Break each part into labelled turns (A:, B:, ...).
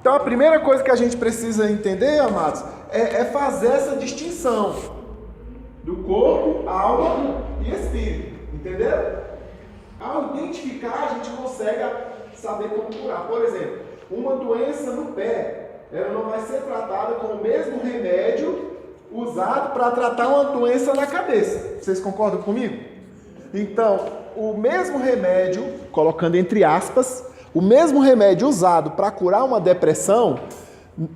A: Então a primeira coisa que a gente precisa entender, amados, é fazer essa distinção do corpo, alma e espírito. Entenderam? Ao identificar, a gente consegue saber como curar. Por exemplo, uma doença no pé, ela não vai ser tratada com o mesmo remédio usado para tratar uma doença na cabeça. Vocês concordam comigo? Então, o mesmo remédio, colocando entre aspas, o mesmo remédio usado para curar uma depressão,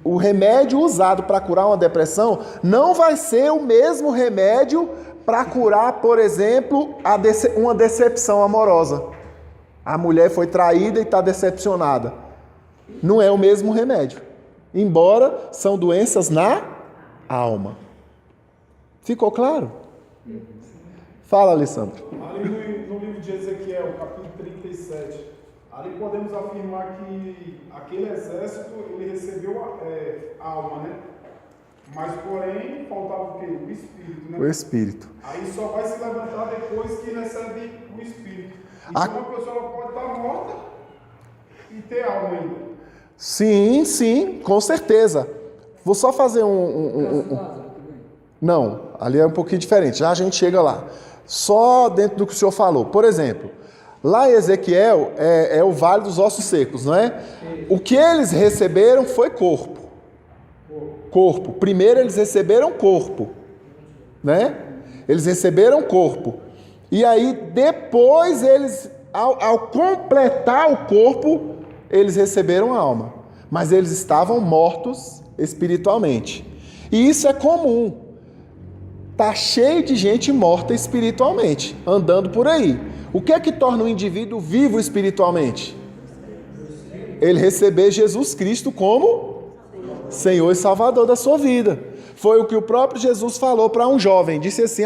A: o remédio usado para curar uma depressão não vai ser o mesmo remédio para curar, por exemplo, uma decepção amorosa. A mulher foi traída e está decepcionada. Não é o mesmo remédio. Embora são doenças na alma. Ficou claro? Fala, Alessandro.
B: Ali no livro de Ezequiel, capítulo 37, ali podemos afirmar que aquele exército, ele recebeu a alma, né? Mas, porém, faltava o quê? O espírito, né?
A: O espírito.
B: Aí só vai se levantar depois que recebe o espírito. Então, uma pessoa pode estar morta e ter alma ainda.
A: Sim, com certeza. Vou só fazer Não, ali é um pouquinho diferente. Já a gente chega lá. Só dentro do que o senhor falou. Por exemplo, lá em Ezequiel é o Vale dos Ossos Secos, não é? O que eles receberam foi corpo. Primeiro eles receberam corpo, né? Eles receberam corpo. E aí depois eles, ao completar o corpo, eles receberam a alma. Mas eles estavam mortos espiritualmente. E isso é comum. Tá cheio de gente morta espiritualmente, andando por aí. O que é que torna o indivíduo vivo espiritualmente? Ele receber Jesus Cristo como Senhor e Salvador da sua vida. Foi o que o próprio Jesus falou para um jovem. Disse assim,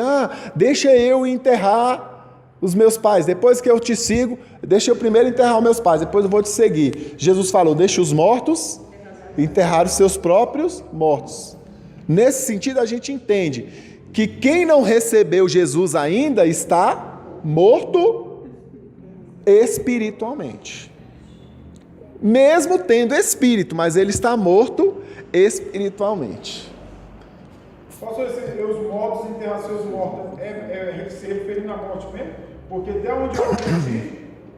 A: deixa eu enterrar os meus pais. Depois que eu te sigo, deixa eu primeiro enterrar os meus pais, depois eu vou te seguir. Jesus falou, deixa os mortos enterrar os seus próprios mortos. Nesse sentido, a gente entende que quem não recebeu Jesus ainda está morto espiritualmente. Mesmo tendo espírito, mas ele está morto espiritualmente.
B: Pastor, os mortos enterrar seus mortos se referindo à morte mesmo? Porque até onde eu aprendi,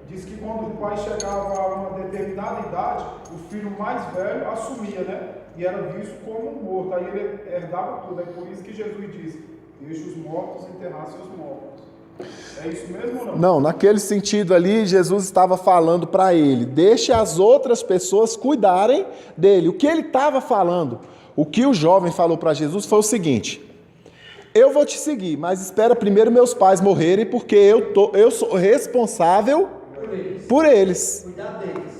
B: diz que quando o pai chegava a uma determinada idade, o filho mais velho assumia, né? E era visto como um morto. Aí ele herdava tudo. É por isso que Jesus disse, deixa os mortos enterrar seus mortos. É isso mesmo ou não?
A: Não, naquele sentido ali, Jesus estava falando para ele, deixe as outras pessoas cuidarem dele. O que ele estava falando, o que o jovem falou para Jesus foi o seguinte, eu vou te seguir, mas espera primeiro meus pais morrerem, porque eu sou responsável por eles,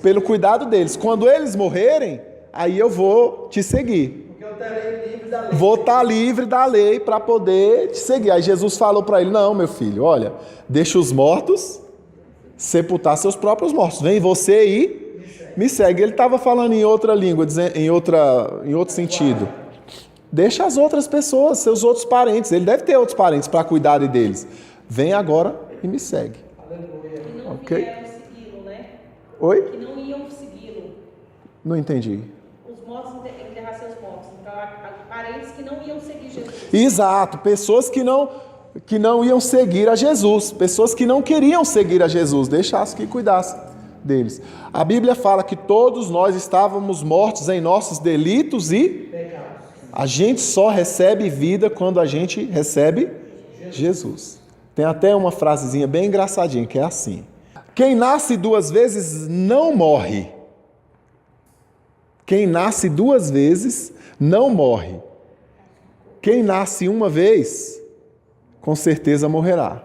A: pelo cuidado deles. Quando eles morrerem, aí eu vou te seguir. Vou estar livre da lei para poder te seguir. Aí Jesus falou para ele, não, meu filho, olha, deixa os mortos sepultar seus próprios mortos. Vem você e me segue. Ele estava falando em outra língua, em outro sentido. Deixa as outras pessoas, seus outros parentes. Ele deve ter outros parentes para cuidar deles. Vem agora e me segue.
C: Que não
A: Ok?
C: vieram segui-lo, né?
A: Oi?
C: Que não iam segui-lo.
A: Não entendi.
C: Os mortos enterrar seus mortos. Então, parentes que não iam seguir Jesus.
A: Exato, pessoas que não iam seguir a Jesus, pessoas que não queriam seguir a Jesus, deixasse que cuidasse deles. A Bíblia fala que todos nós estávamos mortos em nossos delitos e a gente só recebe vida quando a gente recebe Jesus. Tem até uma frasezinha bem engraçadinha que é assim: quem nasce duas vezes não morre. Quem nasce duas vezes não morre. Quem nasce uma vez, com certeza morrerá.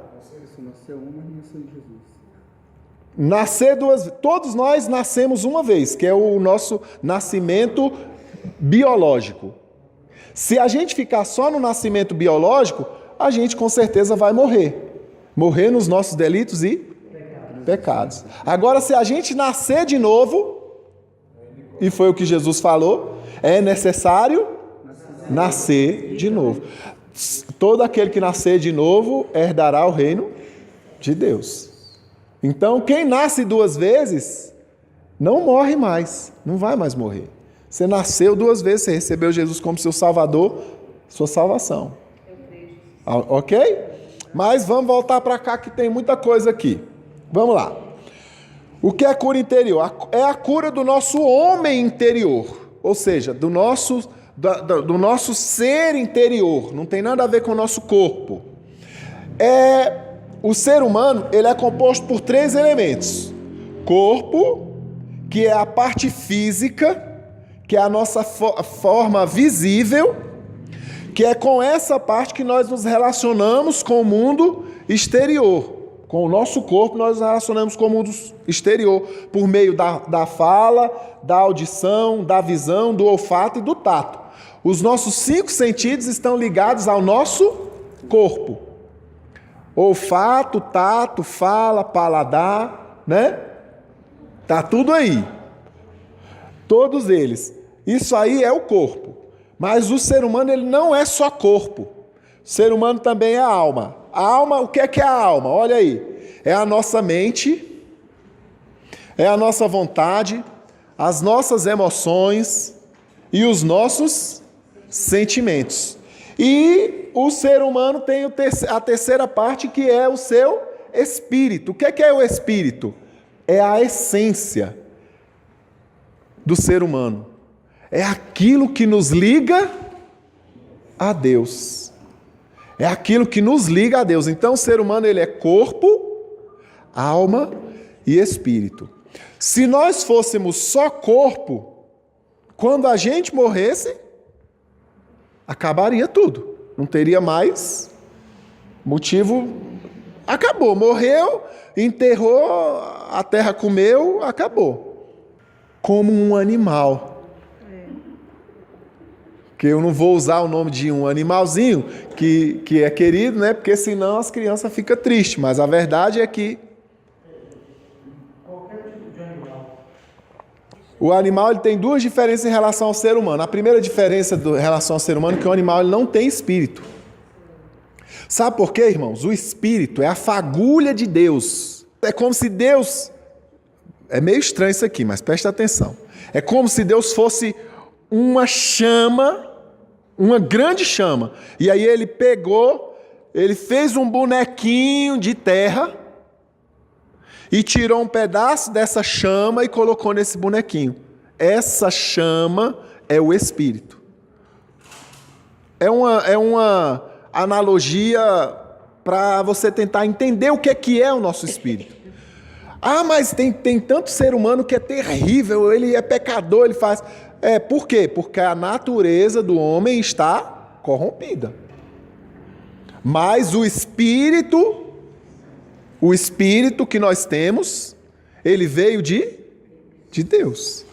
A: Nascer duas vezes. Todos nós nascemos uma vez, que é o nosso nascimento biológico. Se a gente ficar só no nascimento biológico, a gente com certeza vai morrer. Morrer nos nossos delitos e pecados. Agora, se a gente nascer de novo, e foi o que Jesus falou, é necessário nascer de novo. Todo aquele que nascer de novo herdará o reino de Deus. Então, quem nasce duas vezes não morre mais, não vai mais morrer. Você nasceu 2 vezes, você recebeu Jesus como seu Salvador, sua salvação. Ok? Mas vamos voltar para cá que tem muita coisa aqui. Vamos lá. O que é cura interior? É a cura do nosso homem interior, ou seja, do nosso ser interior. Não tem nada a ver com o nosso corpo. O ser humano, ele é composto por 3 elementos. Corpo, que é a parte física, que é a nossa forma visível, que é com essa parte que nós nos relacionamos com o mundo exterior. Com o nosso corpo, nós nos relacionamos com o mundo exterior, por meio da fala, da audição, da visão, do olfato e do tato. Os nossos 5 sentidos estão ligados ao nosso corpo. Olfato, tato, fala, paladar, né? Tá tudo aí. Todos eles. Isso aí é o corpo. Mas o ser humano, ele não é só corpo. O ser humano também é alma. A alma, o que é a alma? Olha aí. É a nossa mente, é a nossa vontade, as nossas emoções e os nossos sentimentos. E o ser humano tem a terceira parte, que é o seu espírito. O que é o espírito? É a essência do ser humano. É aquilo que nos liga a Deus. É aquilo que nos liga a Deus. Então o ser humano, ele é corpo, alma e espírito. Se nós fôssemos só corpo, quando a gente morresse, acabaria tudo. Não teria mais motivo. Acabou, morreu, enterrou, a terra comeu, acabou. Como um animal. Que eu não vou usar o nome de um animalzinho que é querido, né? Porque senão as crianças ficam tristes. Mas a verdade é que o animal, ele tem 2 diferenças em relação ao ser humano. A primeira diferença em relação ao ser humano é que o animal, ele não tem espírito. Sabe por quê, irmãos? O espírito é a fagulha de Deus. É como se Deus... É meio estranho isso aqui, mas presta atenção. É como se Deus fosse uma chama, uma grande chama. E aí ele pegou, ele fez um bonequinho de terra e tirou um pedaço dessa chama e colocou nesse bonequinho. Essa chama é o Espírito. É uma analogia para você tentar entender o que é o nosso espírito. Ah, mas tem tanto ser humano que é terrível, ele é pecador, ele faz... Por quê? Porque a natureza do homem está corrompida. Mas o espírito que nós temos, ele veio de Deus.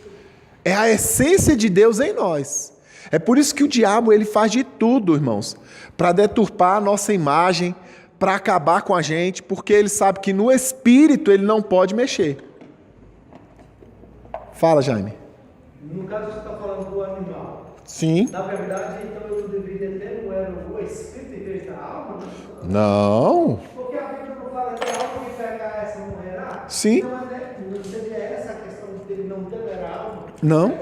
A: É a essência de Deus em nós. É por isso que o diabo, ele faz de tudo, irmãos, para deturpar a nossa imagem, para acabar com a gente, porque ele sabe que no espírito ele não pode mexer. Fala, Jaime.
D: No caso, você está falando do animal.
A: Sim.
D: Na verdade, então eu deveria ter o espírito em vez da alma?
A: Não.
D: Porque a Bíblia não fala que a alma que pegar essa morrerá?
A: Sim.
D: Então, não seria essa a questão dele não ter alma?
A: Não.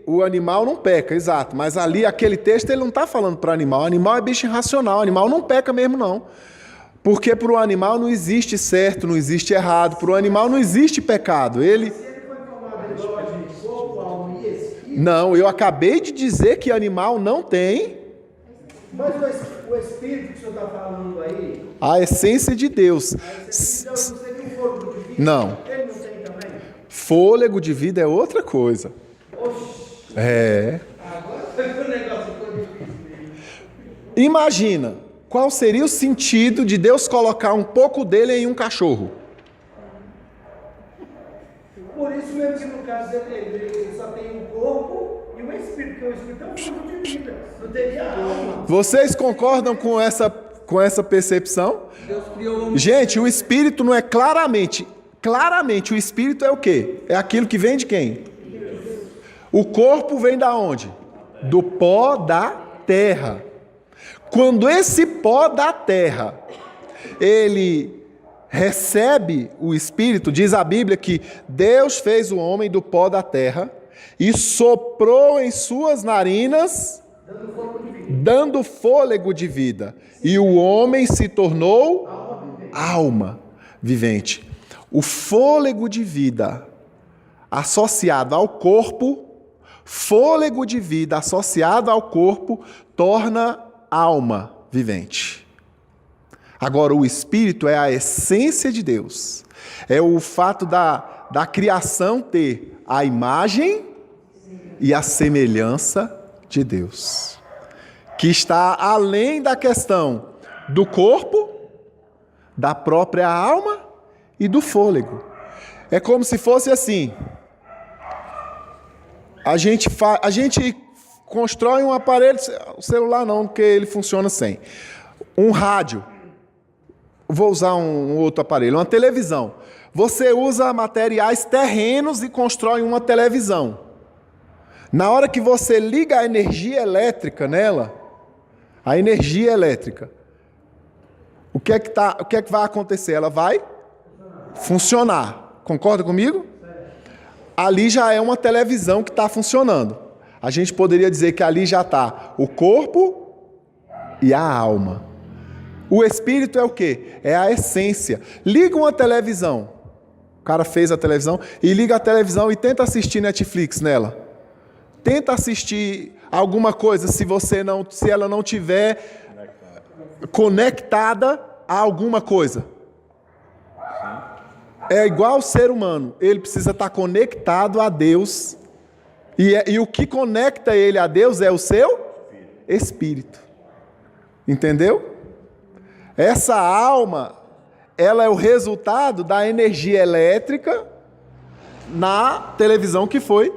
A: O animal não peca, exato. Mas ali, aquele texto, ele não está falando para animal. O animal é bicho irracional. O animal não peca mesmo, não. Porque para o animal não existe certo, não existe errado. Para o animal não existe pecado. Ele... Não, eu acabei de dizer que animal não tem.
D: Mas o espírito que o senhor está falando aí...
A: A essência de Deus.
D: A essência de Deus não seria um fôlego de vida?
A: Não.
D: Ele não tem também?
A: Fôlego de vida é outra coisa.
D: Oxi. Agora o negócio ficou difícil.
A: Imagina, qual seria o sentido de Deus colocar um pouco dele em um cachorro?
D: Por isso mesmo que no caso dele só tem o corpo e o espírito, porque o espírito é um fôlego de vida, não teria alma.
A: Vocês concordam com essa percepção?
D: Deus criou
A: Gente, o espírito não é claramente, o espírito é o quê? É aquilo que vem de quem? O corpo vem da onde? Do pó da terra. Quando esse pó da terra, ele recebe o Espírito, diz a Bíblia que Deus fez o homem do pó da terra e soprou em suas narinas, dando fôlego de vida. E o homem se tornou alma vivente. O fôlego de vida associado ao corpo, fôlego de vida associado ao corpo, torna alma vivente. Agora, o Espírito é a essência de Deus. É o fato da criação ter a imagem e a semelhança de Deus, que está além da questão do corpo, da própria alma e do fôlego. É como se fosse assim: a gente constrói um aparelho, o celular não, porque ele funciona sem. Um rádio. Vou usar um outro aparelho, uma televisão. Você usa materiais terrenos e constrói uma televisão. Na hora que você liga a energia elétrica nela, a energia elétrica, o que é que vai acontecer? Ela vai funcionar. Concorda comigo? Ali já é uma televisão que está funcionando. A gente poderia dizer que ali já está o corpo e a alma. O Espírito é o quê? É a essência. Liga uma televisão. O cara fez a televisão e liga a televisão e tenta assistir Netflix nela. Tenta assistir alguma coisa se ela não tiver conectada a alguma coisa. É igual o ser humano. Ele precisa estar conectado a Deus. E o que conecta ele a Deus é o seu Espírito. Entendeu? Essa alma, ela é o resultado da energia elétrica na televisão que foi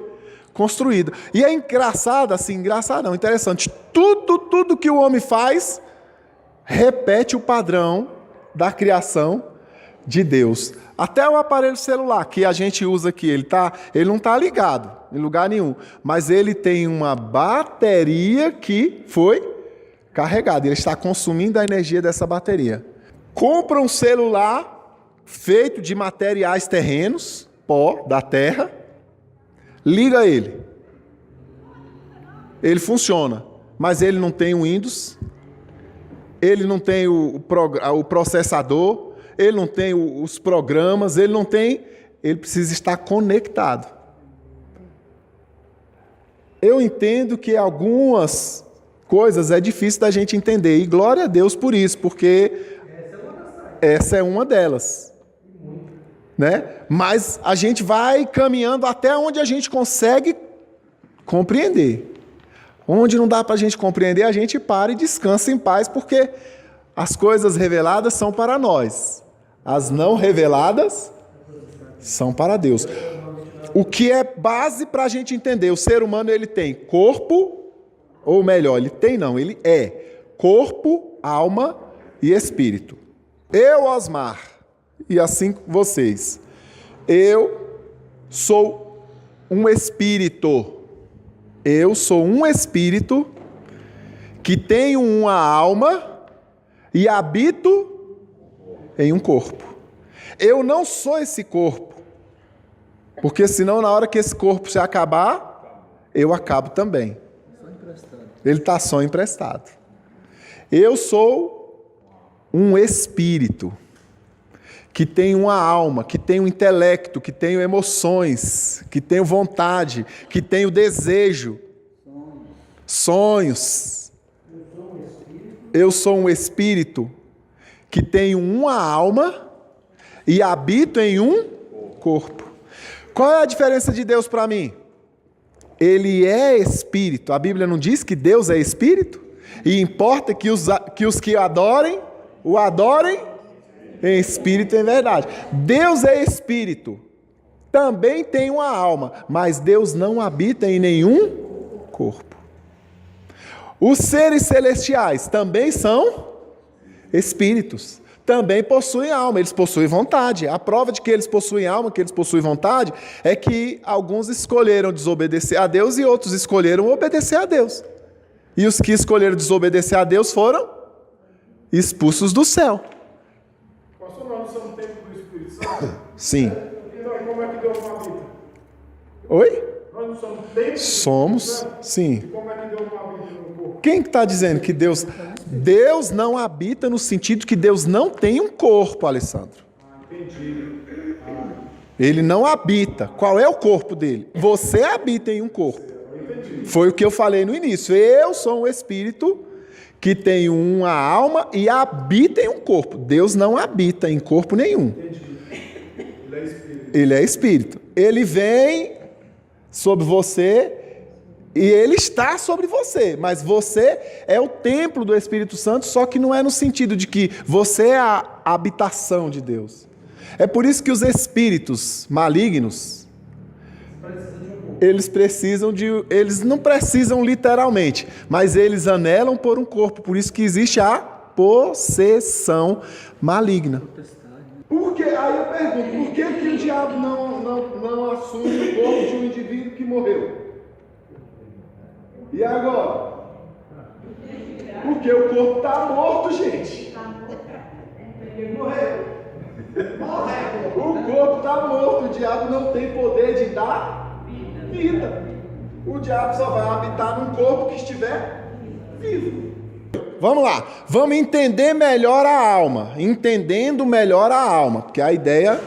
A: construída. E é engraçado, assim, engraçado não, interessante. Tudo que o homem faz repete o padrão da criação de Deus. Até o aparelho celular que a gente usa aqui, ele não está ligado em lugar nenhum, mas ele tem uma bateria que foi carregada, ele está consumindo a energia dessa bateria. Compra um celular feito de materiais terrenos, pó da terra, liga ele. Ele funciona, mas ele não tem o Windows, ele não tem o processador, ele não tem os programas, ele precisa estar conectado. Eu entendo que algumas coisas é difícil da gente entender, e glória a Deus por isso, porque essa é uma delas, né? Mas a gente vai caminhando até onde a gente consegue compreender. Onde não dá para a gente compreender, a gente para e descansa em paz, porque as coisas reveladas são para nós, as não reveladas são para Deus. O que é base para a gente entender? O ser humano, ele tem corpo, ou melhor, ele é corpo, alma e espírito. Eu, Osmar, e assim vocês, eu sou um espírito. Eu sou um espírito que tenho uma alma e habito em um corpo. Eu não sou esse corpo, porque senão na hora que esse corpo se acabar, eu acabo também. Ele está só emprestado. Eu sou um espírito que tem uma alma, que tem um intelecto, que tem emoções, que tem vontade, que tem o desejo, sonhos. Eu sou um espírito que tem uma alma e habito em um corpo. Qual é a diferença de Deus para mim? Ele é espírito. A Bíblia não diz que Deus é espírito? E importa que os que adorem, o adorem em espírito e em verdade. Deus é espírito. Também tem uma alma, mas Deus não habita em nenhum corpo. Os seres celestiais também são espíritos. Também possuem alma, eles possuem vontade. A prova de que eles possuem alma, que eles possuem vontade, é que alguns escolheram desobedecer a Deus e outros escolheram obedecer a Deus. E os que escolheram desobedecer a Deus foram expulsos do céu.
B: Pastor, nós não temos
A: Sim.
B: Então, como é que Deus não habita?
A: Oi?
B: Nós não somos templos.
A: Somos, sim.
B: E como é que Deus não habita no corpo?
A: Quem que está dizendo que Deus não habita no sentido que Deus não tem um corpo, Alessandro?
B: Entendi.
A: Ele não habita. Qual é o corpo dele? Você habita em um corpo. Foi o que eu falei no início. Eu sou um espírito que tem uma alma e habita em um corpo. Deus não habita em corpo nenhum.
B: Ele é espírito.
A: Ele é espírito. Ele vem sobre você e ele está sobre você. Mas você é o templo do Espírito Santo, só que não é no sentido de que você é a habitação de Deus. É por isso que os espíritos malignos, eles não precisam literalmente, mas eles anelam por um corpo. Por isso que existe a possessão maligna.
D: Porque, aí eu pergunto, por que o diabo não assume o corpo de um indivíduo que morreu? E agora? Porque o corpo está morto, gente. Morreu. O corpo está morto, o diabo não tem poder de dar vida. O diabo só vai habitar num corpo que estiver vivo.
A: Vamos lá, vamos entender melhor a alma. Entendendo melhor a alma, porque a ideia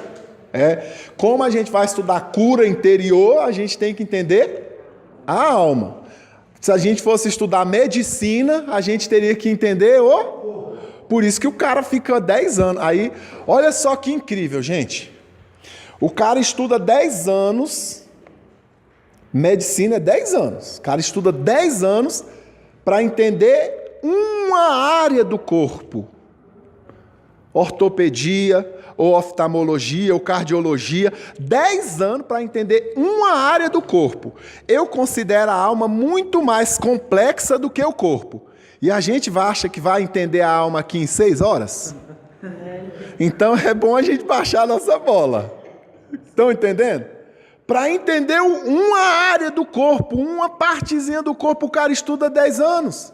A: é, como a gente vai estudar cura interior, a gente tem que entender a alma. Se a gente fosse estudar medicina, a gente teria que entender o... Por isso que o cara fica 10 anos. Aí, olha só que incrível, gente. O cara estuda 10 anos, medicina é 10 anos. O cara estuda 10 anos para entender uma área do corpo. Ortopedia, ou oftalmologia, ou cardiologia. 10 anos para entender uma área do corpo. Eu considero a alma muito mais complexa do que o corpo. E a gente acha que vai entender a alma aqui em 6 horas? Então é bom a gente baixar a nossa bola. Estão entendendo? Para entender uma área do corpo, uma partezinha do corpo, o cara estuda 10 anos.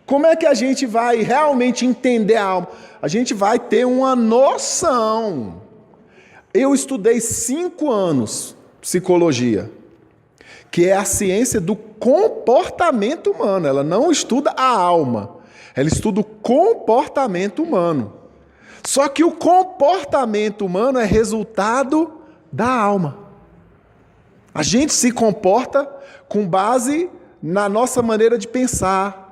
A: Como é que a gente vai realmente entender a alma? A gente vai ter uma noção. Eu estudei 5 anos psicologia, que é a ciência do comportamento humano. Ela não estuda a alma, ela estuda o comportamento humano. Só que o comportamento humano é resultado da alma. A gente se comporta com base na nossa maneira de pensar.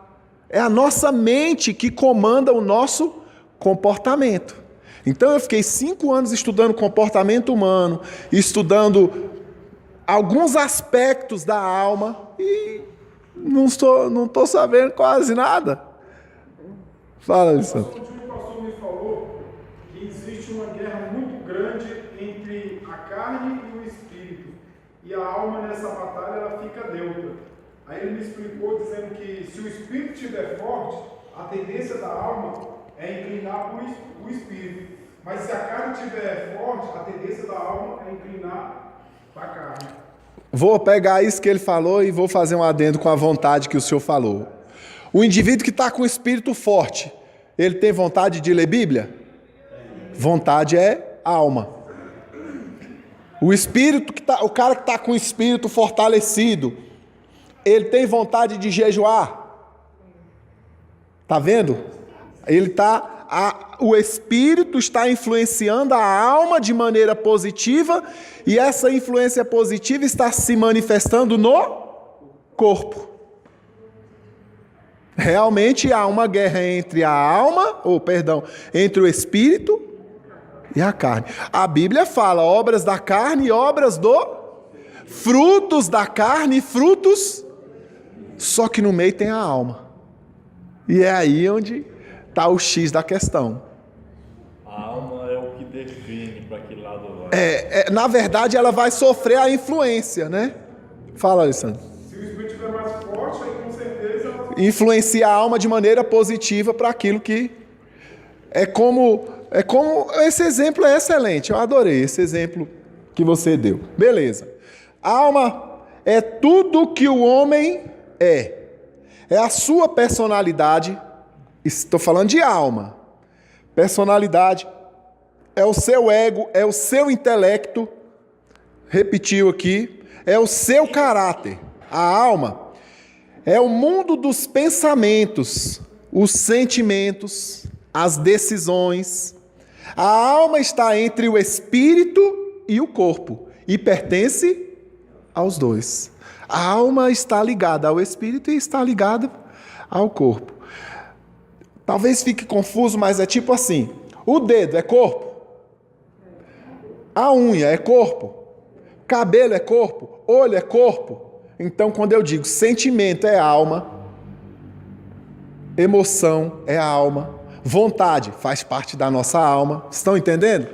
A: É a nossa mente que comanda o nosso comportamento. Então eu fiquei 5 anos estudando comportamento humano, estudando alguns aspectos da alma e não estou sabendo quase nada. Fala, Alessandro.
B: O pastor me falou que existe uma guerra muito grande entre a carne e o espírito. E a alma nessa batalha ela fica neutra. Aí ele me explicou dizendo que se o espírito estiver forte, a tendência da alma é inclinar para o espírito. Mas se a carne estiver forte, a tendência da alma é inclinar para a carne.
A: Vou pegar isso que ele falou e vou fazer um adendo com a vontade que o senhor falou. O indivíduo que está com o espírito forte, ele tem vontade de ler Bíblia? Vontade é alma. O espírito o cara que está com o espírito fortalecido, ele tem vontade de jejuar? Tá vendo? O espírito está influenciando a alma de maneira positiva e essa influência positiva está se manifestando no corpo. Realmente há uma guerra entre a alma, entre o espírito e a carne. A Bíblia fala obras da carne e obras frutos da carne e frutos, só que no meio tem a alma. E é aí onde está o X da questão.
E: A alma é o que define para que lado vai.
A: Na verdade, ela vai sofrer a influência, né? Fala, Alessandro.
B: Se o espírito estiver mais forte, aí com certeza ela...
A: Influencia a alma de maneira positiva para aquilo que... É como esse exemplo é excelente. Eu adorei esse exemplo que você deu. Beleza. A alma é tudo que o homem é. É a sua personalidade. Estou falando de alma. Personalidade,
D: é o seu ego, é o seu intelecto, repetiu aqui, é o seu caráter. A alma é o mundo dos pensamentos, os sentimentos, as decisões. A alma está entre o espírito e o corpo e pertence aos dois. A alma está ligada ao espírito e está ligada ao corpo. Talvez fique confuso, mas é tipo assim: o dedo é corpo? A unha é corpo? Cabelo é corpo? Olho é corpo? Então, quando eu digo sentimento é alma, emoção é alma, vontade faz parte da nossa alma. Estão entendendo?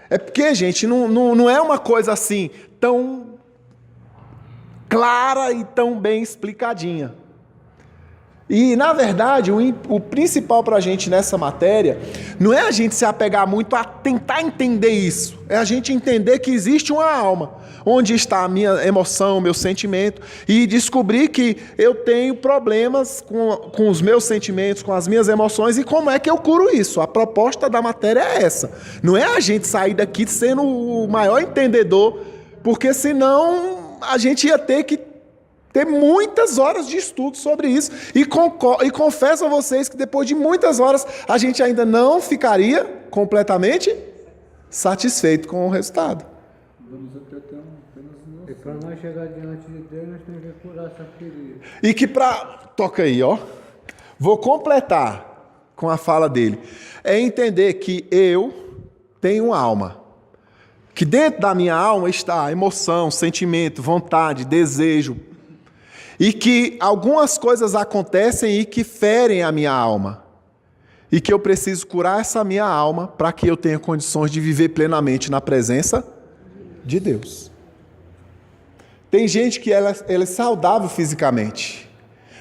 D: É porque, gente, não é uma coisa assim tão clara e tão bem explicadinha. E, na verdade, o principal para a gente nessa matéria não é a gente se apegar muito a tentar entender isso. É a gente entender que existe uma alma, onde está a minha emoção, o meu sentimento, e descobrir que eu tenho problemas com os meus sentimentos, com as minhas emoções, e como é que eu curo isso. A proposta da matéria é essa. Não é a gente sair daqui sendo o maior entendedor, porque senão a gente ia ter que ter muitas horas de estudo sobre isso, e confesso a vocês que depois de muitas horas a gente ainda não ficaria completamente satisfeito com o resultado.
F: E para nós chegar diante de Deus, nós temos que curar essa ferida.
D: E que toca aí, ó. Vou completar com a fala dele. É entender que eu tenho uma alma. Que dentro da minha alma está emoção, sentimento, vontade, desejo. E que algumas coisas acontecem e que ferem a minha alma. E que eu preciso curar essa minha alma para que eu tenha condições de viver plenamente na presença de Deus. Tem gente que ela é saudável fisicamente,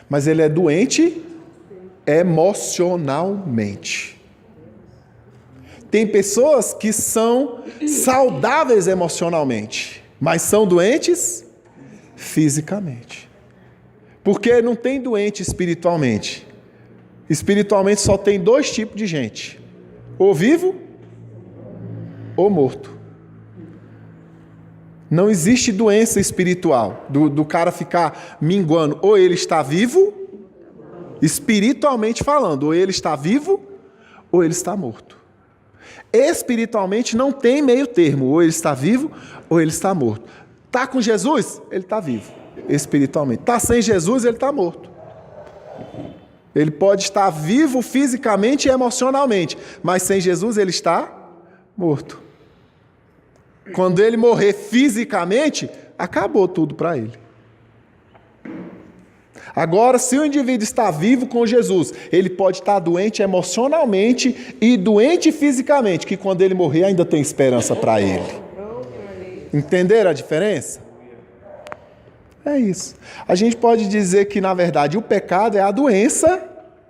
D: mas ele é doente emocionalmente. Tem pessoas que são saudáveis emocionalmente, mas são doentes fisicamente. Porque não tem doente espiritualmente. Espiritualmente só tem dois tipos de gente: ou vivo ou morto. Não existe doença espiritual do cara ficar minguando. Ou ele está vivo, espiritualmente falando, ou ele está vivo ou ele está morto. Espiritualmente não tem meio termo, ou ele está vivo ou ele está morto. Está com Jesus? Ele está vivo, espiritualmente. Está sem Jesus? Ele está morto. Ele pode estar vivo fisicamente e emocionalmente, mas sem Jesus ele está morto. Quando ele morrer fisicamente, acabou tudo para ele. Agora, se o indivíduo está vivo com Jesus, ele pode estar doente emocionalmente e doente fisicamente, que quando ele morrer ainda tem esperança para ele. Entenderam a diferença? É isso. A gente pode dizer que, na verdade, o pecado é a doença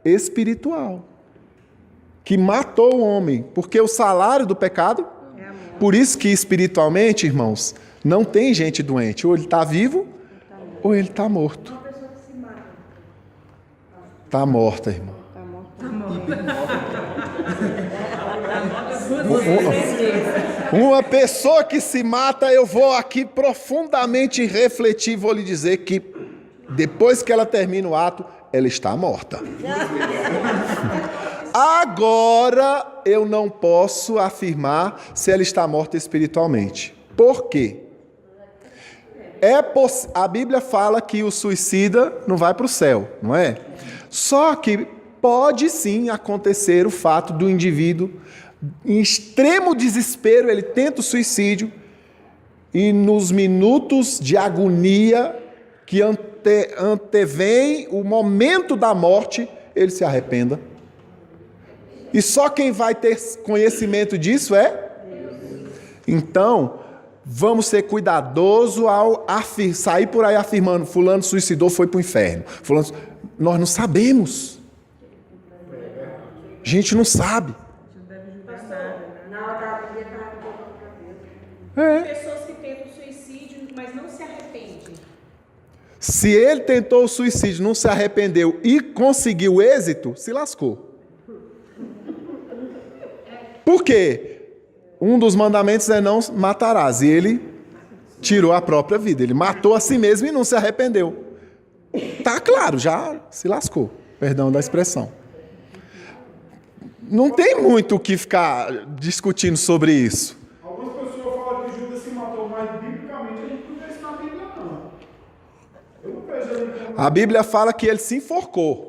D: espiritual que matou o homem, porque o salário do pecado... Por isso que espiritualmente, irmãos, não tem gente doente. Ou ele está vivo, ou ele está morto. Está morta, irmão. Uma pessoa que se mata, eu vou aqui profundamente refletir, vou lhe dizer que depois que ela termina o ato, ela está morta. Agora eu não posso afirmar se ela está morta espiritualmente. Por quê? A Bíblia fala que o suicida não vai para o céu, não é? Só que pode sim acontecer o fato do indivíduo, em extremo desespero, ele tenta o suicídio e nos minutos de agonia que antevém o momento da morte, ele se arrependa. E só quem vai ter conhecimento disso é Deus. Então, vamos ser cuidadosos ao sair por aí afirmando: fulano suicidou, foi para o inferno. Nós não sabemos. A gente não sabe.
C: Pessoas que tentam suicídio, mas não se arrependem.
D: Se ele tentou o suicídio, não se arrependeu e conseguiu êxito, se lascou. Por quê? um dos mandamentos é não matarás. E ele tirou a própria vida. Ele matou a si mesmo e não se arrependeu. Tá claro, já se lascou. Perdão da expressão. Não tem muito o que ficar discutindo sobre isso.
B: Algumas pessoas falam que Judas se matou, mas biblicamente a gente não vê isso na Bíblia, não. Eu não vejo ele como...
D: A Bíblia fala que ele se enforcou.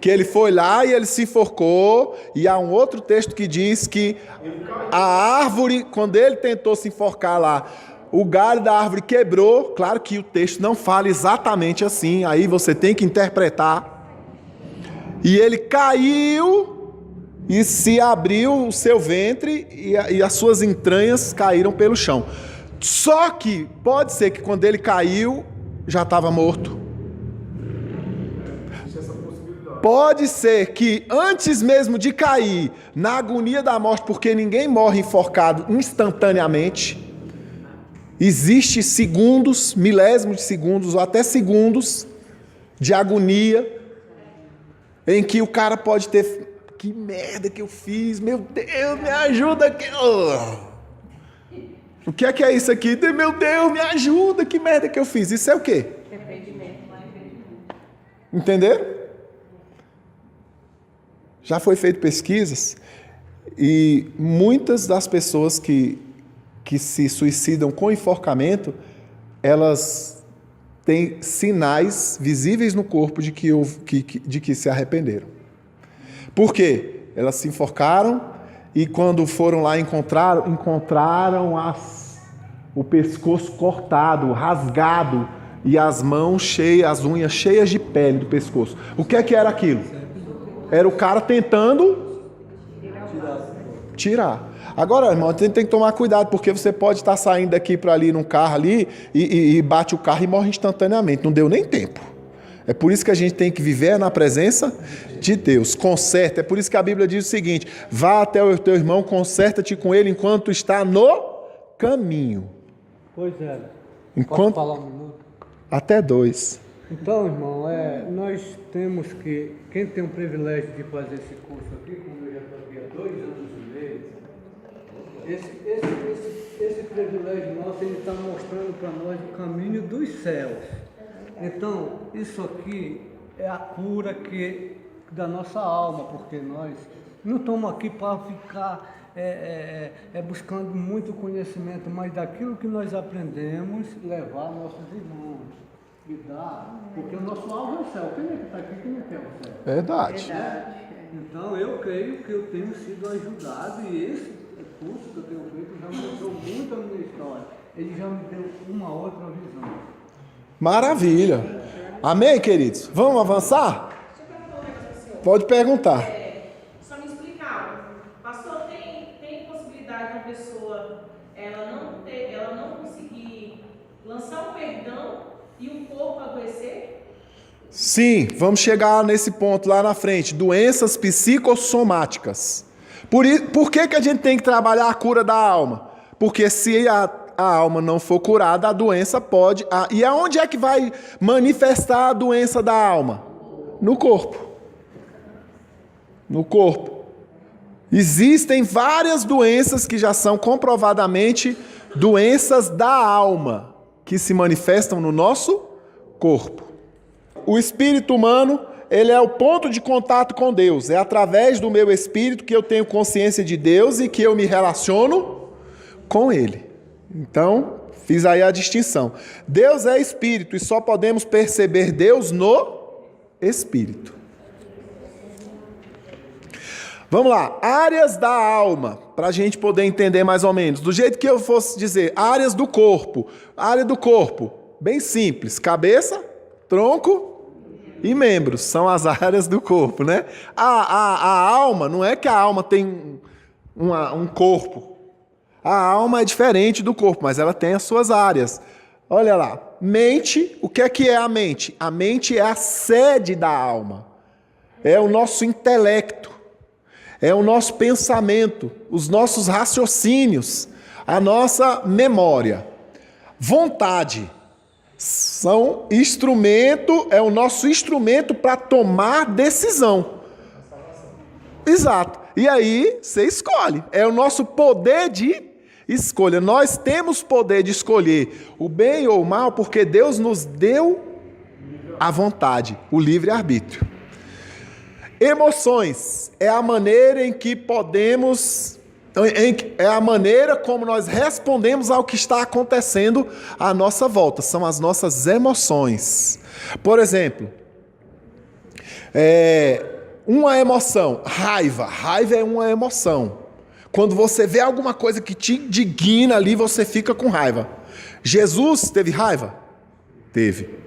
D: Que ele foi lá e ele se enforcou. E há um outro texto que diz que a árvore, quando ele tentou se enforcar lá, o galho da árvore quebrou. Claro que o texto não fala exatamente assim. Aí você tem que interpretar. E ele caiu e se abriu o seu ventre e as suas entranhas caíram pelo chão. Só que pode ser que quando ele caiu, já estava morto. Pode ser que antes mesmo de cair, na agonia da morte, porque ninguém morre enforcado instantaneamente, existe segundos, milésimos de segundos ou até segundos de agonia em que o cara pode ter... Que merda que eu fiz, meu Deus, me ajuda aqui. O que é isso aqui? Meu Deus, me ajuda, que merda que eu fiz. Isso é o quê? Entenderam? Já foi feito pesquisas e muitas das pessoas que se suicidam com enforcamento, elas têm sinais visíveis no corpo de que se arrependeram. Por quê? Elas se enforcaram e quando foram lá encontraram o pescoço cortado, rasgado e as mãos cheias, as unhas cheias de pele do pescoço. O que é que era aquilo? Era o cara tentando tirar. Agora, irmão, tem que tomar cuidado, porque você pode estar saindo daqui para ali num carro ali e bate o carro e morre instantaneamente. Não deu nem tempo. É por isso que a gente tem que viver na presença de Deus. Conserta. É por isso que a Bíblia diz o seguinte: vá até o teu irmão, conserta-te com ele enquanto está no caminho.
F: Pois é.
D: Enquanto...
F: Posso falar um minuto?
D: Até 2.
F: Então, irmão, nós temos que... Quem tem o privilégio de fazer esse curso aqui, como eu já estou aqui há 2 anos e meio, esse privilégio nosso, ele está mostrando para nós o caminho dos céus. Então, isso aqui é a cura da nossa alma, porque nós não estamos aqui para ficar buscando muito conhecimento, mas daquilo que nós aprendemos, levar nossos irmãos e dar, porque o nosso alvo é o céu. Quem é que está aqui? Quem é que é o céu?
D: Verdade.
F: Então, eu creio que eu tenho sido ajudado e esse curso que eu tenho feito já mudou muito a minha história. Ele já me deu uma outra visão.
D: Maravilha. Amém, queridos? Vamos avançar? Pode perguntar.
C: Só me explicar, pastor, tem possibilidade de uma pessoa ela não conseguir lançar o perdão e o corpo adoecer?
D: Sim, vamos chegar nesse ponto lá na frente. Doenças psicossomáticas. Por que a gente tem que trabalhar a cura da alma? Porque se a alma não for curada, a doença pode... E aonde é que vai manifestar a doença da alma? No corpo. No corpo. Existem várias doenças que já são comprovadamente doenças da alma, que se manifestam no nosso corpo. O espírito humano, ele é o ponto de contato com Deus. É através do meu espírito que eu tenho consciência de Deus e que eu me relaciono com Ele. Então, fiz aí a distinção. Deus é espírito e só podemos perceber Deus no espírito. Vamos lá, áreas da alma, para a gente poder entender mais ou menos. Do jeito que eu fosse dizer, áreas do corpo. Área do corpo, bem simples, cabeça, tronco e membros, são as áreas do corpo, né? A alma, não é que a alma tem um corpo. A alma é diferente do corpo, mas ela tem as suas áreas. Olha lá, mente, o que é a mente? A mente é a sede da alma, é o nosso intelecto, é o nosso pensamento, os nossos raciocínios, a nossa memória. Vontade são instrumento, é o nosso instrumento para tomar decisão. Exato.
A: E aí você escolhe. É o nosso poder de escolha. Nós temos poder de escolher o bem ou o mal porque Deus nos deu a vontade, o livre-arbítrio. Emoções é a maneira em que podemos, é a maneira como nós respondemos ao que está acontecendo à nossa volta. São as nossas emoções. Por exemplo, uma emoção, raiva. Raiva é uma emoção. Quando você vê alguma coisa que te indigna ali, você fica com raiva. Jesus teve raiva? Teve.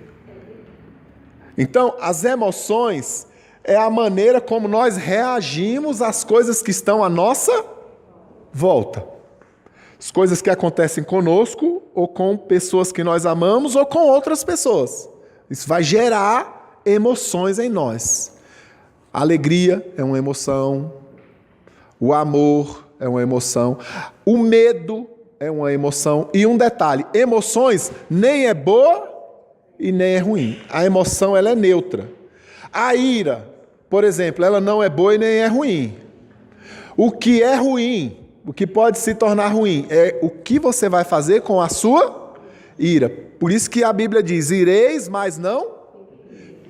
A: Então, as emoções é a maneira como nós reagimos às coisas que estão à nossa volta. As coisas que acontecem conosco, ou com pessoas que nós amamos, ou com outras pessoas. Isso vai gerar emoções em nós. A alegria é uma emoção. O amor é uma emoção. O medo é uma emoção. E um detalhe, emoções nem é boa e nem é ruim. A emoção, ela é neutra. A ira, por exemplo, ela não é boa e nem é ruim. O que é ruim, o que pode se tornar ruim, é o que você vai fazer com a sua ira. Por isso que a Bíblia diz, ireis, mas não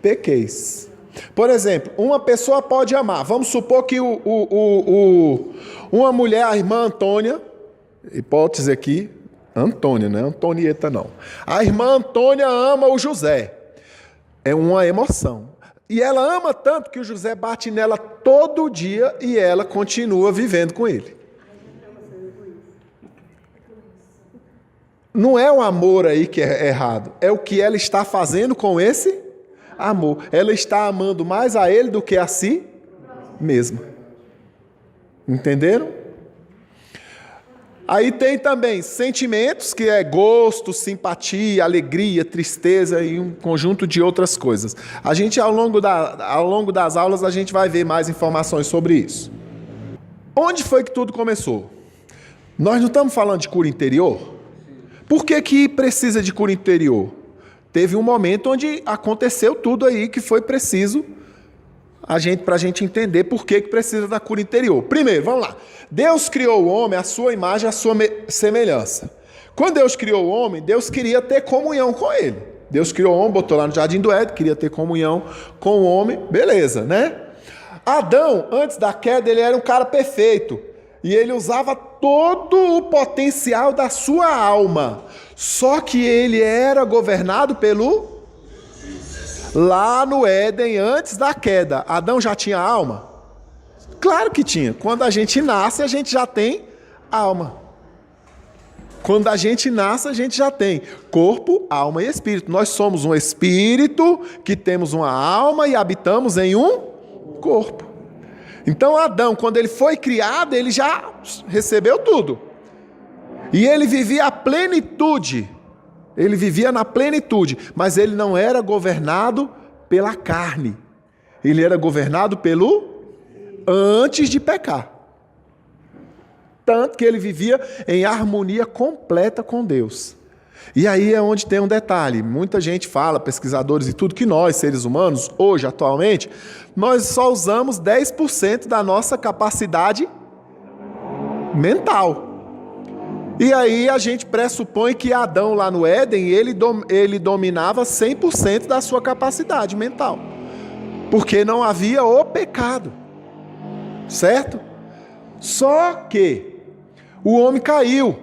A: pequeis. Por exemplo, uma pessoa pode amar. Vamos supor que uma mulher, a irmã Antônia, hipótese aqui, Antônia, não é Antonieta não. A irmã Antônia ama o José. É uma emoção. E ela ama tanto que o José bate nela todo dia e ela continua vivendo com ele. Não é o amor aí que é errado. É o que ela está fazendo com esse amor. Ela está amando mais a ele do que a si mesma. Entenderam? Aí tem também sentimentos, que é gosto, simpatia, alegria, tristeza e um conjunto de outras coisas. A gente, ao longo das aulas, a gente vai ver mais informações sobre isso. Onde foi que tudo começou? Nós não estamos falando de cura interior? Por que precisa de cura interior? Teve um momento onde aconteceu tudo aí que foi preciso para a gente entender por que precisa da cura interior. Primeiro, vamos lá. Deus criou o homem à sua imagem, à sua semelhança. Quando Deus criou o homem, Deus queria ter comunhão com ele. Deus criou o homem, botou lá no Jardim do Éden, queria ter comunhão com o homem, beleza, né? Adão, antes da queda, ele era um cara perfeito. E ele usava todo o potencial da sua alma. Só que ele era governado pelo... Lá no Éden, antes da queda, Adão já tinha alma? Claro que tinha. Quando a gente nasce, a gente já tem alma. Quando a gente nasce, a gente já tem corpo, alma e espírito. Nós somos um espírito que temos uma alma e habitamos em um corpo. Então Adão, quando ele foi criado, ele já recebeu tudo. E ele vivia a plenitude. Ele vivia na plenitude, mas ele não era governado pela carne. Ele era governado antes de pecar. Tanto que ele vivia em harmonia completa com Deus. E aí é onde tem um detalhe. Muita gente fala, pesquisadores e tudo, que nós, seres humanos, hoje, atualmente, nós só usamos 10% da nossa capacidade mental. E aí a gente pressupõe que Adão lá no Éden, ele dominava 100% da sua capacidade mental. Porque não havia o pecado. Certo? Só que o homem caiu.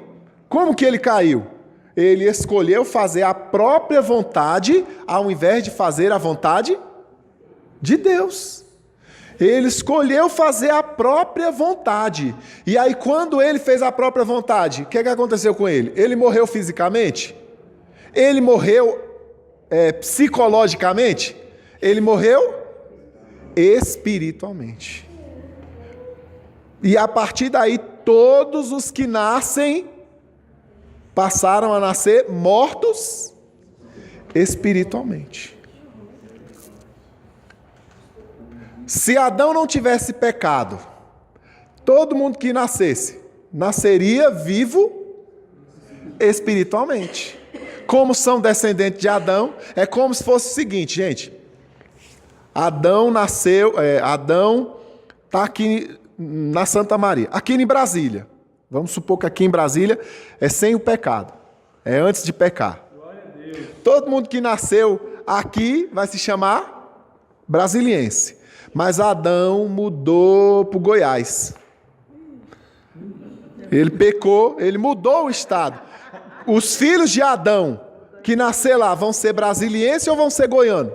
A: Como que ele caiu? Ele escolheu fazer a própria vontade ao invés de fazer a vontade de Deus. Ele escolheu fazer a própria vontade. E aí, quando ele fez a própria vontade, o que aconteceu com ele? Ele morreu fisicamente? Ele morreu psicologicamente? Ele morreu espiritualmente. E a partir daí, todos os que nascem passaram a nascer mortos espiritualmente. Se Adão não tivesse pecado, todo mundo que nasceria vivo espiritualmente. Como são descendentes de Adão, é como se fosse o seguinte, gente. Adão nasceu, Adão está aqui na Santa Maria, aqui em Brasília, vamos supor que aqui em Brasília é sem o pecado, é antes de pecar. Todo mundo que nasceu aqui vai se chamar brasiliense, mas Adão mudou para o Goiás. Ele pecou, ele mudou o estado. Os filhos de Adão que nascer lá vão ser brasiliense ou vão ser goiano?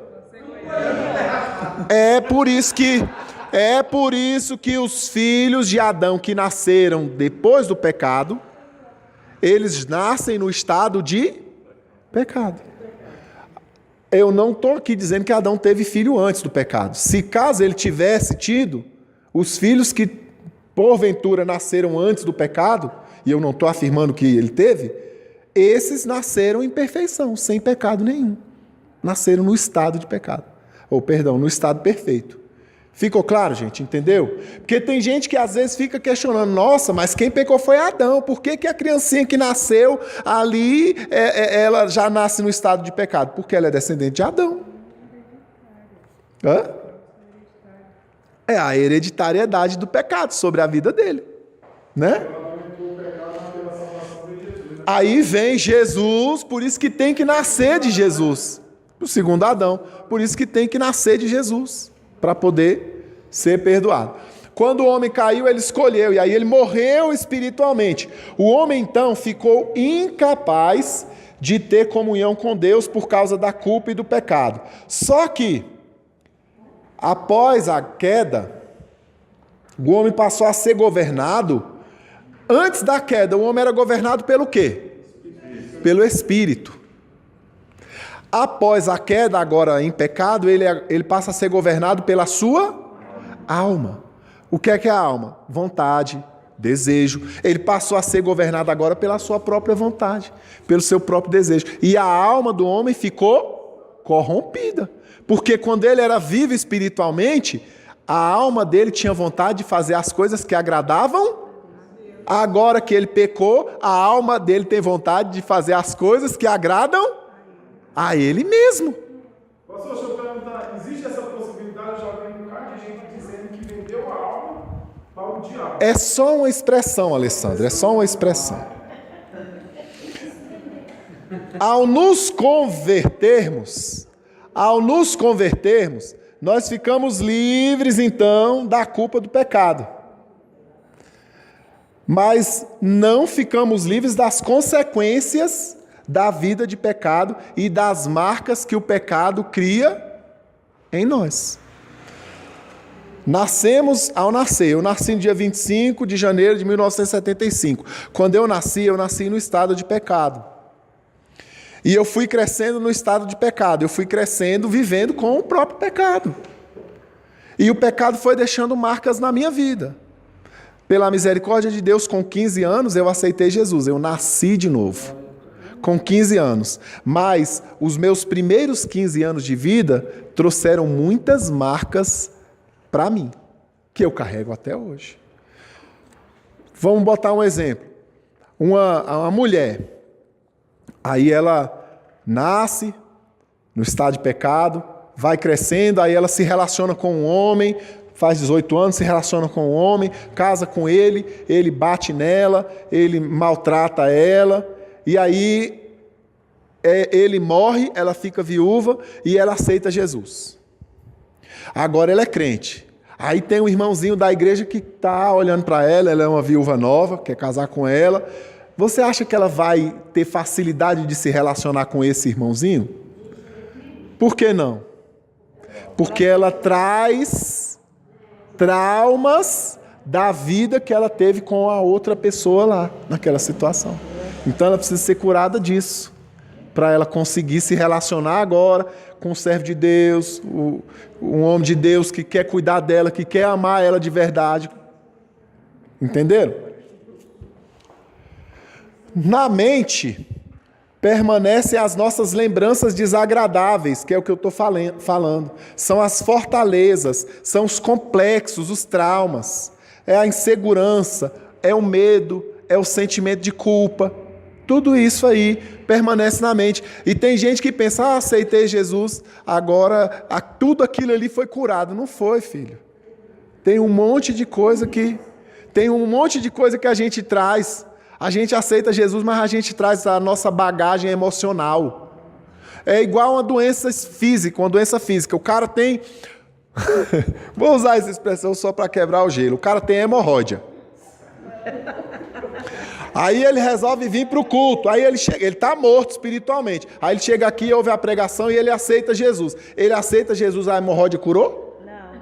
A: É por isso que os filhos de Adão que nasceram depois do pecado, eles nascem no estado de pecado. Eu não estou aqui dizendo que Adão teve filho antes do pecado. Se caso ele tivesse tido, os filhos que porventura nasceram antes do pecado, e eu não estou afirmando que ele teve, esses nasceram em perfeição, sem pecado nenhum. Nasceram no estado de pecado. No estado perfeito. Ficou claro, gente? Entendeu? Porque tem gente que às vezes fica questionando, nossa, mas quem pecou foi Adão, por que a criancinha que nasceu ali, ela já nasce no estado de pecado? Porque ela é descendente de Adão. Hã? É a hereditariedade do pecado sobre a vida dele. Né? Aí vem Jesus, por isso que tem que nascer de Jesus. O segundo Adão, por isso que tem que nascer de Jesus, para poder ser perdoado. Quando o homem caiu, ele escolheu, e aí ele morreu espiritualmente. O homem, então, ficou incapaz de ter comunhão com Deus por causa da culpa e do pecado. Só que, após a queda, o homem passou a ser governado. Antes da queda, o homem era governado pelo quê? Pelo Espírito. Após a queda, agora em pecado, ele passa a ser governado pela sua alma. O que é a alma? Vontade, desejo. Ele passou a ser governado agora pela sua própria vontade, pelo seu próprio desejo. E a alma do homem ficou corrompida. Porque quando ele era vivo espiritualmente, a alma dele tinha vontade de fazer as coisas que agradavam. Agora que ele pecou, a alma dele tem vontade de fazer as coisas que agradam a ele mesmo.
B: Pastor, deixa eu perguntar, existe essa possibilidade de alguém, um cara de gente dizendo que vendeu a alma para o diabo?
A: É só uma expressão, Alessandro, é só uma expressão. Ao nos convertermos, nós ficamos livres, então, da culpa do pecado. Mas não ficamos livres das consequências da vida de pecado e das marcas que o pecado cria em nós. Eu nasci no dia 25 de janeiro de 1975. Quando eu nasci no estado de pecado. E eu fui crescendo no estado de pecado, eu fui crescendo vivendo com o próprio pecado. E o pecado foi deixando marcas na minha vida. Pela misericórdia de Deus, com 15 anos eu aceitei Jesus, eu nasci de novo. Com 15 anos. Mas os meus primeiros 15 anos de vida trouxeram muitas marcas para mim, que eu carrego até hoje. Vamos botar um exemplo. Uma mulher, aí ela nasce no estado de pecado, vai crescendo, aí ela se relaciona com um homem, faz 18 anos, se relaciona com um homem, casa com ele bate nela, ele maltrata ela, e aí ele morre, ela fica viúva e ela aceita Jesus. Agora ela é crente. Aí tem um irmãozinho da igreja que está olhando para ela é uma viúva nova, quer casar com ela. Você acha que ela vai ter facilidade de se relacionar com esse irmãozinho? Por que não? Porque ela traz traumas da vida que ela teve com a outra pessoa lá, naquela situação. Então ela precisa ser curada disso, para ela conseguir se relacionar agora com o servo de Deus, um homem de Deus que quer cuidar dela, que quer amar ela de verdade. Entenderam? Na mente permanecem as nossas lembranças desagradáveis, que é o que eu estou falando. São as fortalezas, são os complexos, os traumas. É a insegurança, é o medo, é o sentimento de culpa. Tudo isso aí permanece na mente. E tem gente que pensa, aceitei Jesus, agora tudo aquilo ali foi curado. Não foi, filho.
D: Tem um monte de coisa que a gente traz. A gente aceita Jesus, mas a gente traz a nossa bagagem emocional. É igual uma doença física. O cara tem... Vou usar essa expressão só para quebrar o gelo. O cara tem hemorroida. Aí ele resolve vir para o culto. Aí ele chega, ele está morto espiritualmente. Aí ele chega aqui, ouve a pregação e ele aceita Jesus. Ele aceita Jesus, a hemorroida curou?
C: Não.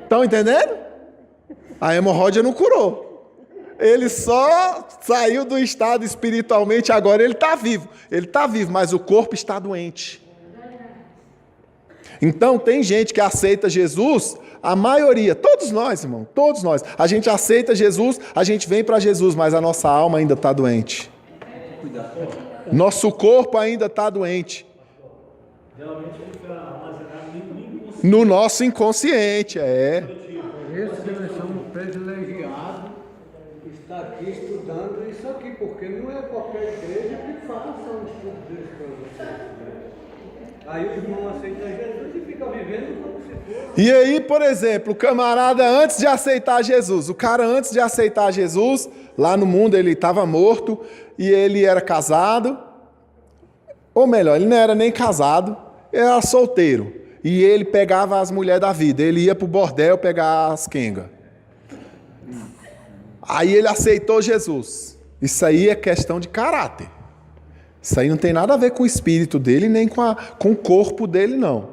D: Estão entendendo? A hemorroida não curou. Ele só saiu do estado espiritualmente, agora ele está vivo. Ele está vivo, mas o corpo está doente. Então tem gente que aceita Jesus, a maioria, todos nós, irmão, todos nós. A gente aceita Jesus, a gente vem para Jesus, mas a nossa alma ainda está doente. Nosso corpo ainda está doente. No nosso inconsciente,
F: Esse que nós somos privilegiados, está aqui estudando isso aqui, porque não é qualquer igreja que faça um estudo desse para você. Aí o irmão aceita Jesus e fica vivendo como se fosse.
D: E aí, por exemplo, o camarada antes de aceitar Jesus, lá no mundo ele estava morto e ele era casado, ou melhor, ele não era nem casado, ele era solteiro. E ele pegava as mulheres da vida, ele ia para o bordel pegar as quengas. Aí ele aceitou Jesus. Isso aí é questão de caráter. Isso aí não tem nada a ver com o espírito dele, nem com o corpo dele, não.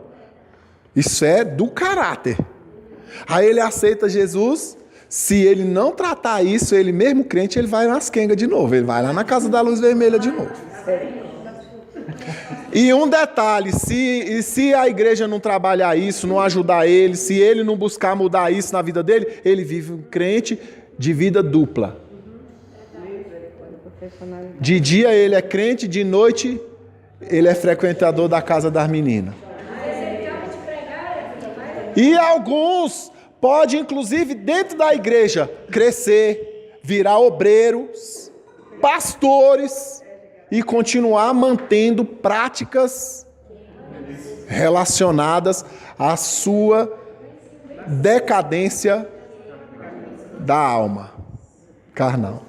D: Isso é do caráter. Aí ele aceita Jesus. Se ele não tratar isso, ele mesmo crente, ele vai nas quengas de novo. Ele vai lá na casa da luz vermelha de novo. E um detalhe, se a igreja não trabalhar isso, não ajudar ele, se ele não buscar mudar isso na vida dele, ele vive um crente de vida dupla. De dia ele é crente, de noite ele é frequentador da casa das meninas. E alguns podem, inclusive, dentro da igreja, crescer, virar obreiros, pastores e continuar mantendo práticas relacionadas à sua decadência da alma carnal.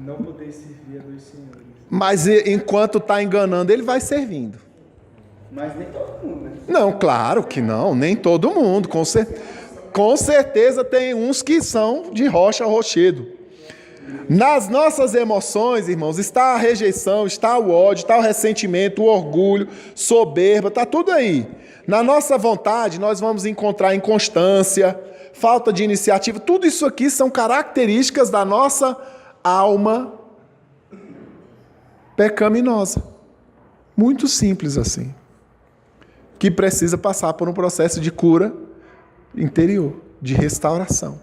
B: Não poder servir a dois senhores.
D: Mas enquanto está enganando, ele vai servindo.
B: Mas nem todo mundo, né?
D: Não, claro que não, nem todo mundo. Com certeza tem uns que são de rocha rochedo. Nas nossas emoções, irmãos, está a rejeição, está o ódio, está o ressentimento, o orgulho, soberba, está tudo aí. Na nossa vontade, nós vamos encontrar inconstância, falta de iniciativa. Tudo isso aqui são características da nossa alma pecaminosa. Muito simples assim. Que precisa passar por um processo de cura interior, de restauração.